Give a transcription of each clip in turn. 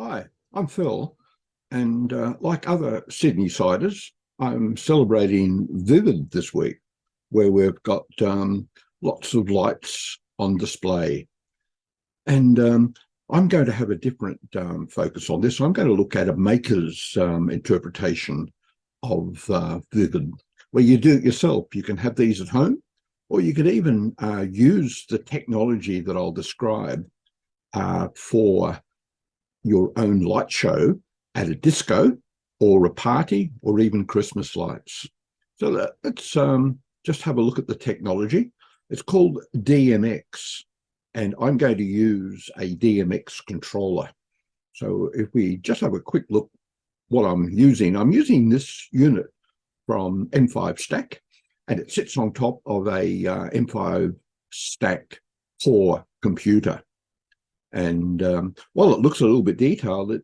Hi, I'm Phil, and like other Sydney-siders, I'm celebrating Vivid this week, where we've got lots of lights on display. And I'm going to have a different focus on this. I'm going to look at a maker's interpretation of Vivid, where you do it yourself. You can have these at home, or you could even use the technology that I'll describe for your own light show at a disco or a party or even Christmas lights. So let's just have a look at the technology. It's called DMX, and I'm going to use a DMX controller. So if we just have a quick look what I'm using this unit from M5Stack, and it sits on top of a M5Stack Core computer. And while it looks a little bit detailed, it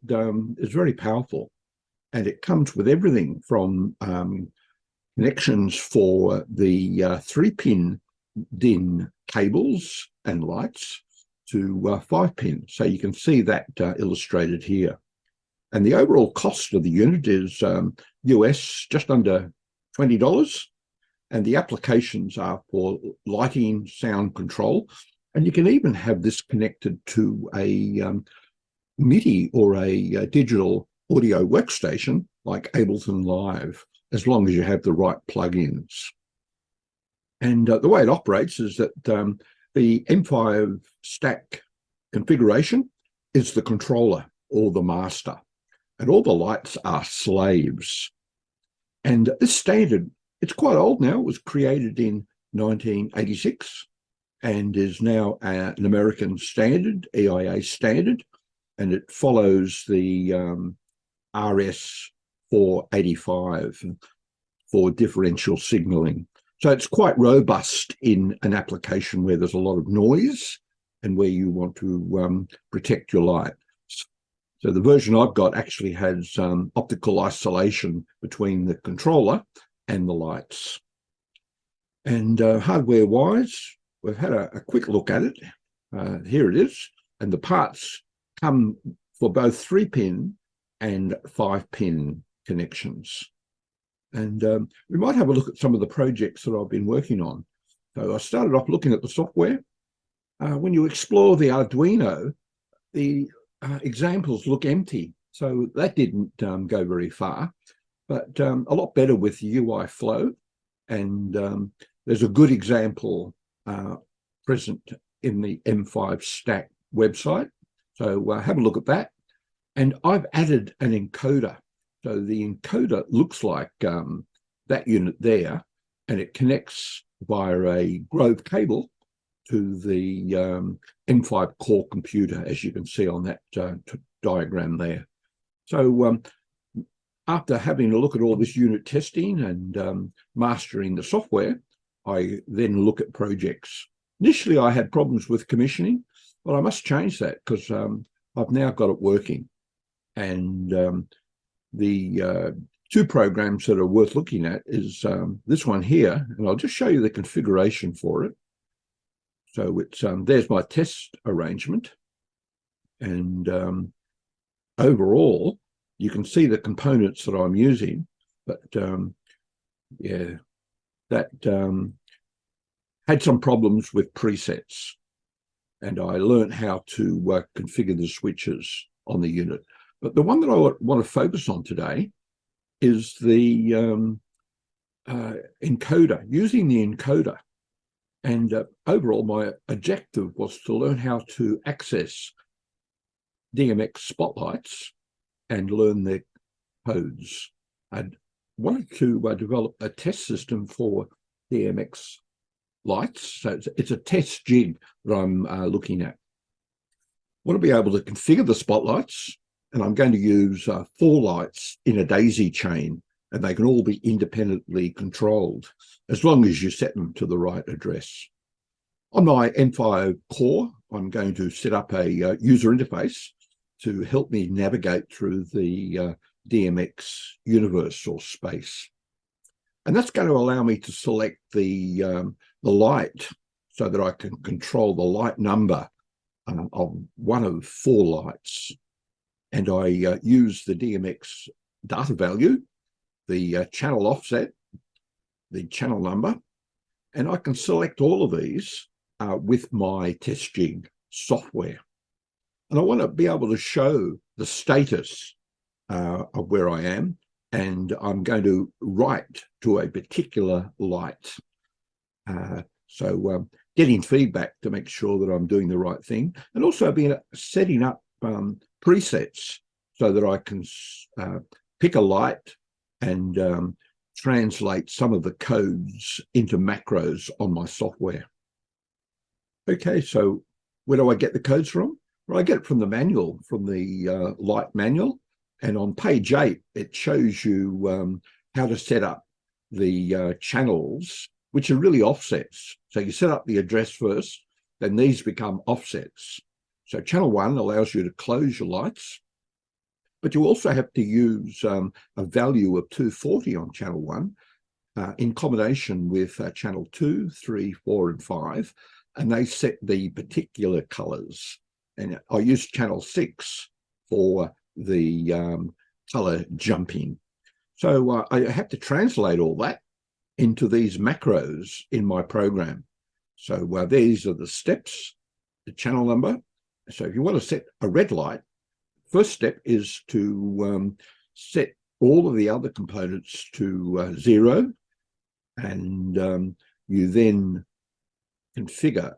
is very powerful. And it comes with everything from connections for the 3-pin DIN cables and lights to 5-pin. So you can see that illustrated here. And the overall cost of the unit is US just under $20. And the applications are for lighting, sound control. And you can even have this connected to a MIDI or a digital audio workstation like Ableton Live, as long as you have the right plugins. And the way it operates is that the M5Stack configuration is the controller or the master, and all the lights are slaves. And this standard, it's quite old now. It was created in 1986. And is now an American standard, EIA standard, and it follows the RS485 for differential signaling. So it's quite robust in an application where there's a lot of noise and where you want to protect your light. So the version I've got actually has optical isolation between the controller and the lights. And hardware-wise, we've had a quick look at it. Here it is. And the parts come for both 3-pin and 5-pin connections. And we might have a look at some of the projects that I've been working on. So I started off looking at the software. When you explore the Arduino, the examples look empty. So that didn't go very far, but a lot better with UIFlow. And there's a good example present in the M5Stack website. So have a look at that. And I've added an encoder. So the encoder looks like that unit there, and it connects via a Grove cable to the M5 Core computer, as you can see on that diagram there. So after having a look at all this unit testing and mastering the software, I then look at projects. Initially, I had problems with commissioning, but I must change that because I've now got it working. And the two programs that are worth looking at is this one here, and I'll just show you the configuration for it. So it's there's my test arrangement, and overall, you can see the components that I'm using, but yeah, that had some problems with presets, and I learned how to configure the switches on the unit. But the one that I want to focus on today is the encoder, using the encoder. And overall, my objective was to learn how to access DMX spotlights and learn their codes. I wanted to develop a test system for DMX lights. So it's a test jig that I'm looking at. I want to be able to configure the spotlights, and I'm going to use 4 lights in a daisy chain, and they can all be independently controlled as long as you set them to the right address. On my M5 Core, I'm going to set up a user interface to help me navigate through the DMX universe or space. And that's going to allow me to select the light so that I can control the light number of one of 4 lights. and I use the DMX data value, the channel offset, the channel number, and I can select all of these with my test jig software. And I want to be able to show the status of where I am, and I'm going to write to a particular light. So getting feedback to make sure that I'm doing the right thing, and also setting up presets so that I can pick a light and translate some of the codes into macros on my software. Okay, so where do I get the codes from? Well, I get it from the manual, from the light manual. And on page 8, it shows you how to set up the channels, which are really offsets. So you set up the address first, then these become offsets. So channel 1 allows you to close your lights, but you also have to use a value of 240 on channel 1 in combination with channel 2, 3, 4, and 5, and they set the particular colors. And I use channel 6 for the color jumping. So I have to translate all that into these macros in my program. So these are the steps, the channel number. So if you want to set a red light, first step is to set all of the other components to 0, and you then configure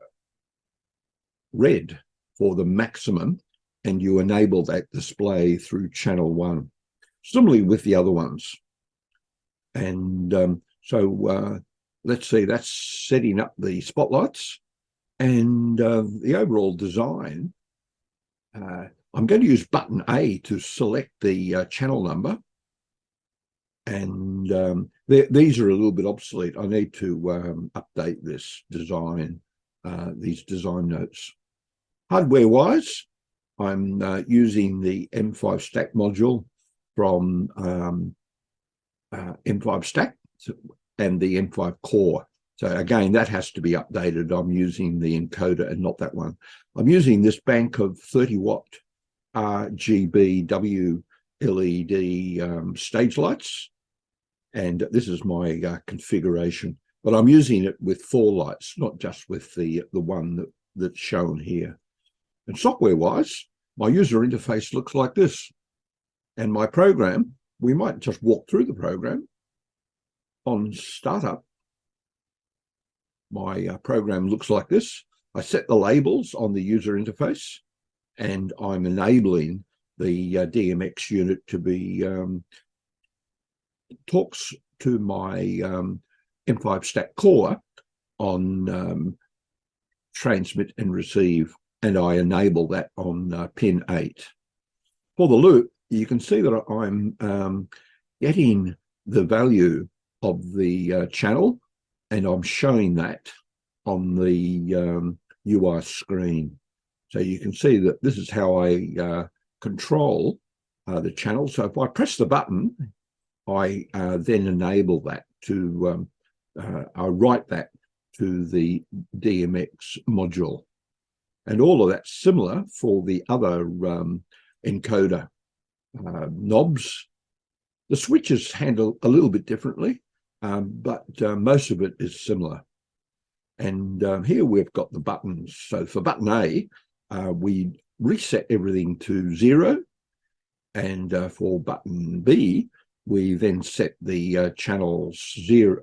red for the maximum, and you enable that display through channel 1. Similarly with the other ones. And so let's see, that's setting up the spotlights. And the overall design, I'm going to use button A to select the channel number. And these are a little bit obsolete. I need to update this design, these design notes. Hardware-wise, I'm using the M5Stack module from M5Stack and the M5 Core. So again, that has to be updated. I'm using the encoder and not that one. I'm using this bank of 30-watt RGB LED stage lights, and this is my configuration. But I'm using it with 4 lights, not just with the one that's shown here. And software-wise, my user interface looks like this. And my program, we might just walk through the program. On startup, my program looks like this. I set the labels on the user interface, and I'm enabling the DMX unit to be talks to my M5Stack Core on transmit and receive, and I enable that on pin 8. For the loop, you can see that I'm getting the value of the channel, and I'm showing that on the UI screen. So you can see that this is how I control the channel. So if I press the button, I then enable that to, I write that to the DMX module. And all of that's similar for the other encoder knobs. The switches handle a little bit differently, but most of it is similar. And here we've got the buttons. So for button A, we reset everything to 0. And for button B, we then set the channels 0.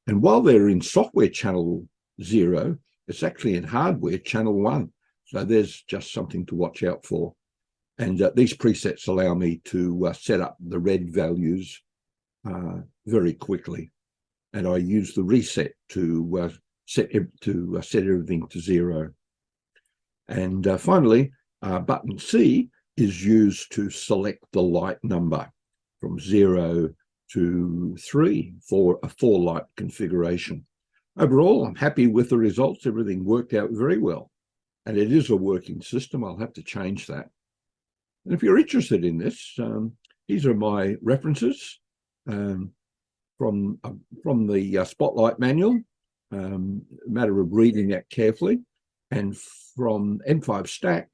And while they're in software channel 0, it's actually in hardware channel 1. So there's just something to watch out for. And these presets allow me to set up the red values very quickly. And I use the reset to set everything to 0. And finally, button C is used to select the light number from 0 to 3 for a 4-light configuration. Overall, I'm happy with the results. Everything worked out very well. And it is a working system. I'll have to change that. And if you're interested in this, these are my references from the Spotlight manual, a matter of reading that carefully, and from M5Stack,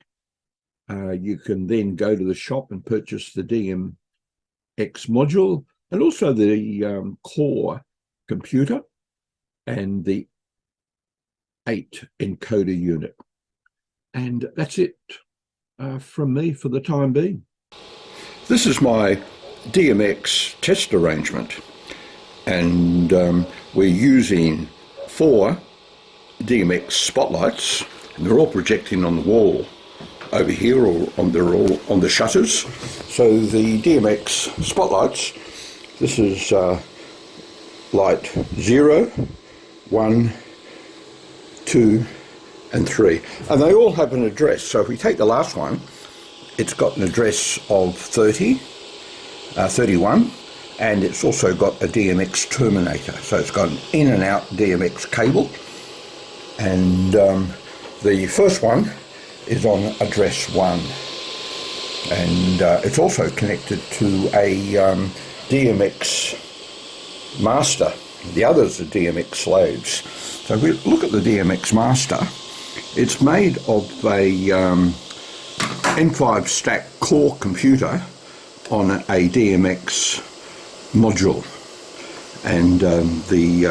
You can then go to the shop and purchase the DMX module and also the core computer and the 8 encoder unit. And that's it from me for the time being. This is my DMX test arrangement, and we're using 4 DMX spotlights, and they're all projecting on the wall over here, or they're all on the shutters. So the DMX spotlights, this is light 0, 1, 2, and 3, and they all have an address. So if we take the last one, it's got an address of 31, and it's also got a DMX terminator. So it's got an in and out DMX cable, and the first one is on address 1, and it's also connected to a DMX master. The others are DMX slaves. So if we look at the DMX master, it's made of a M5Stack Core computer on a DMX module, and the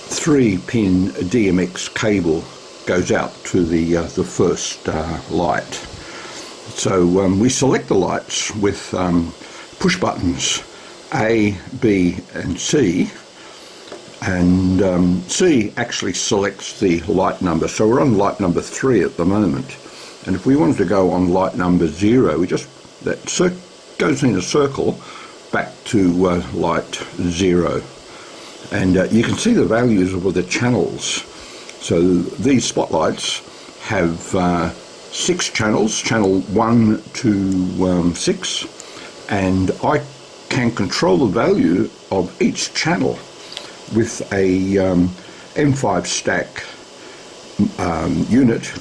3-pin DMX cable goes out to the first light. So we select the lights with push buttons A, B, and C, and C actually selects the light number. So we're on light number 3 at the moment, and if we wanted to go on light number 0, we just, that goes in a circle back to light 0, and you can see the values of the channels. So these spotlights have 6 channels, channel 1 to 6, and I can control the value of each channel with a M5Stack unit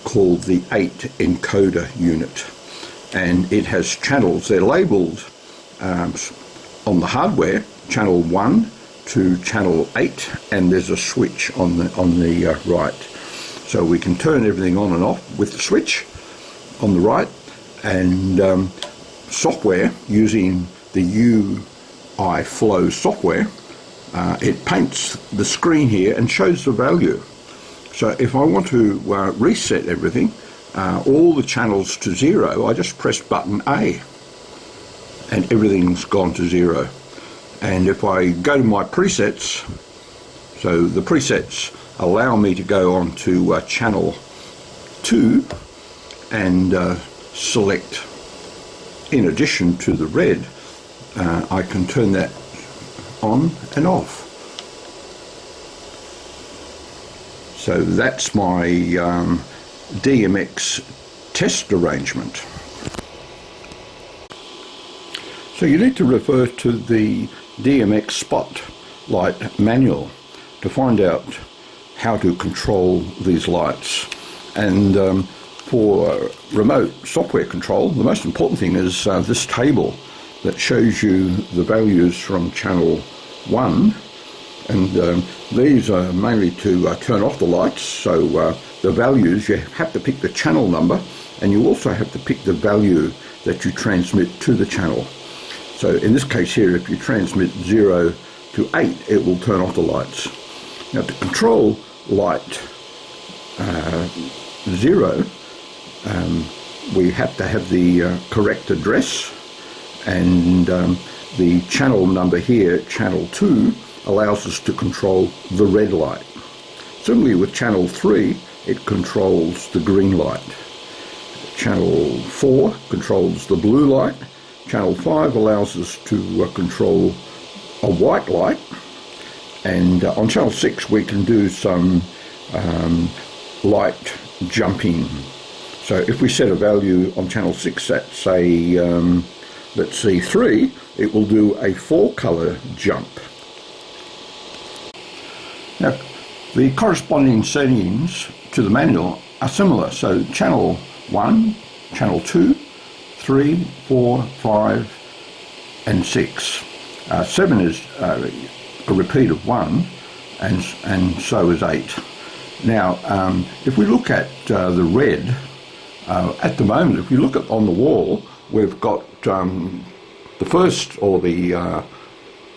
called the 8 encoder unit, and it has channels. They're labelled on the hardware, channel 1 to channel 8, and there's a switch on the right. So we can turn everything on and off with the switch on the right, and software using the UIFlow software, it paints the screen here and shows the value. So if I want to reset everything, all the channels to 0, I just press button A and everything's gone to 0. And if I go to my presets, so the presets allow me to go on to channel 2 and select, in addition to the red, I can turn that on and off. So that's my DMX test arrangement. So you need to refer to the DMX Spotlight manual to find out how to control these lights. And for remote software control, the most important thing is this table that shows you the values from channel 1, and these are mainly to turn off the lights. So the values, you have to pick the channel number, and you also have to pick the value that you transmit to the channel. So in this case here, if you transmit 0 to 8, it will turn off the lights. Now to control light 0, we have to have the correct address, and the channel number here, channel 2, allows us to control the red light. Similarly with channel 3, it controls the green light. Channel 4 controls the blue light. Channel 5 allows us to control a white light, and on channel 6 we can do some light jumping. So if we set a value on channel 6 at, say, let's see, 3, it will do a 4-color jump. Now, the corresponding settings to the manual are similar. So channel 1, channel 2, 3, 4, 5, and 6. 7 is a repeat of 1, and so is 8. Now, if we look at the red, At the moment, if you look at on the wall, we've got the first, or the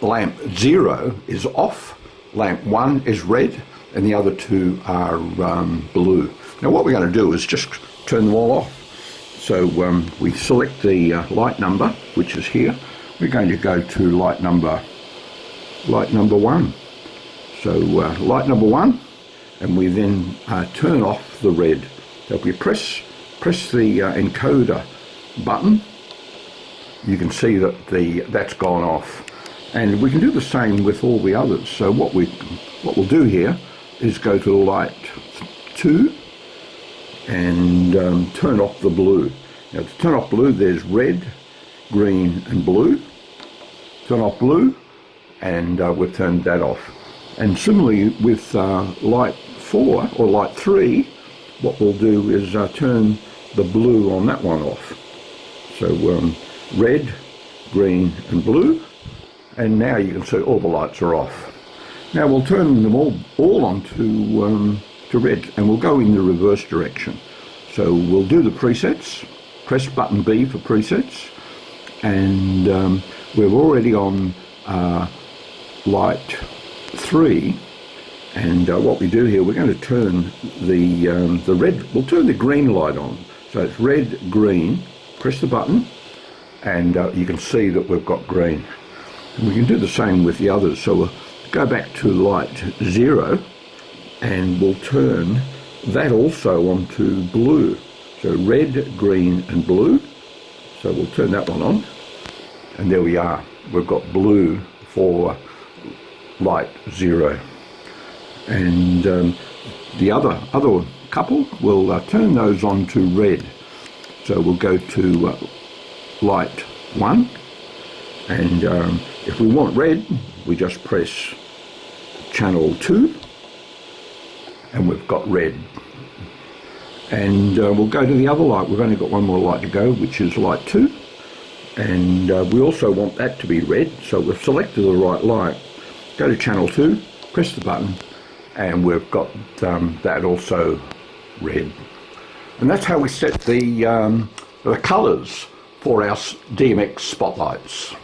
lamp 0 is off, lamp 1 is red, and the other two are blue. Now what we're going to do is just turn them all off. So we select the light number, which is here. We're going to go to light number 1. So light number 1, and we then turn off the red. So if we press the encoder button, you can see that that's gone off. And we can do the same with all the others. So what we'll do here is go to light 2 and turn off the blue. Now to turn off blue, there's red, green and blue. Turn off blue, and we've turned that off. And similarly with light 4 or light 3, what we'll do is turn the blue on that one off. So red, green and blue, and now you can see all the lights are off. Now we'll turn them all on to red, and we'll go in the reverse direction. So we'll do the presets, press button B for presets, and we're already on light 3, and what we do here, we're going to turn the red, we'll turn the green light on. So it's red, green, press the button, and you can see that we've got green. And we can do the same with the others. So we'll go back to light 0, and we'll turn that also onto blue. So red, green and blue. So we'll turn that one on, and there we are. We've got blue for light 0. And the other couple, we'll turn those on to red. So we'll go to light 1, and if we want red, we just press channel 2, and we've got red. And we'll go to the other light. We've only got one more light to go, which is light 2, and we also want that to be red. So we've selected the right light, go to channel 2, press the button, and we've got that also red. And that's how we set the colours for our DMX spotlights.